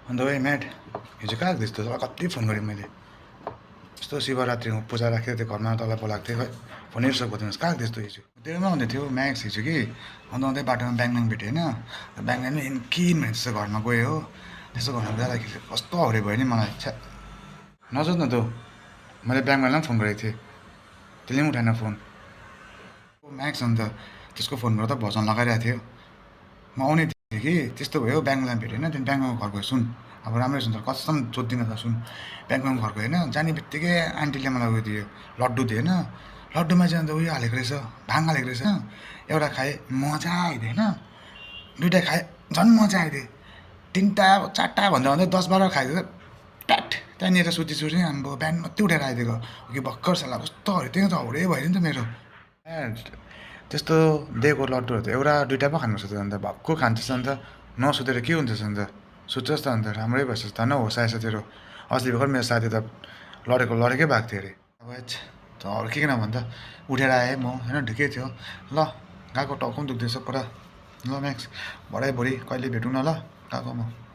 अन्त ओइ म्याट हिजो कहाँ गएको त्यस्तो तँलाई कति फोन गरेँ मैले यस्तो शिवरात्रिमा पूजा राखेको थियो घरमा तँलाई बोलाएको थिएँ खै फोनै रिसिभ गरिदिनुहोस् कहाँ त्यस्तो हिजो तेरोमा आउँदै थियो म्याक्स हिजो कि अन्त आउँदै बाटोमा ब्याङब्याङ भेट्यो होइन ब्याङब्याङ किन भने जस्तो घरमा गयो हो त्यस्तो घरमा जाँदाखेरि कस्तो हाउरे भयो नि मलाई छ्या नसोच न तँ मैले ब्याङब्याङलाई पनि फोन गरेको थिएँ त्यसले पनि उठाएन फोन म्याक्स अन्त त्यसको फोनबाट त भजन लगाइरहेको थियो म आउने थिएँ कि त्यस्तो भयो ब्याङब्याङ भेटेँ होइन त्यहाँदेखि ब्याङब्याङको घर गयो सुन अब राम्रै सुन्छ कसम सोध्दिनँ त सुन ब्याङब्याङको घर गयो होइन जाने बित्तिकै आन्टीले मलाई उयो दियो लड्डु दियो होइन लड्डुमा चाहिँ अन्त उयो हालेको रहेछ भाङ हालेको रहेछ होइन एउटा खाएँ मजा आइदियो होइन दुइटा खाएँ झन् मजा आइदियो तिनवटा चारवटा भन्दा भन्दै 10-12 खाइदियो ट्याट त्यहाँनिर सुती अब बिहान मात्रै उठेर आइदिएको कि भर्खर साला कस्तो हरे त्यो त हाउडे भयो नि त मेरो त्यस्तो दिएको लड्डुहरू त एउटा दुइटा पो खानुपर्छ त अन्त भक्कु खान्छस् अन्त नसुतेर के हुन्छ अन्त सुत्छस् त अन्त राम्रै भइसक्छ त होस आएछ तेरो अस्ति भर्खर मेरो साथी त लडेकै भएको थियो अरे अब त अर्किकन भन्दा उठेर आएँ म होइन ठिकै थियो ल गएको टाउको पनि दुख्दैछ पुरा ल म्याक्स भरे भोलि कहिले भेटौँ न ल गएको म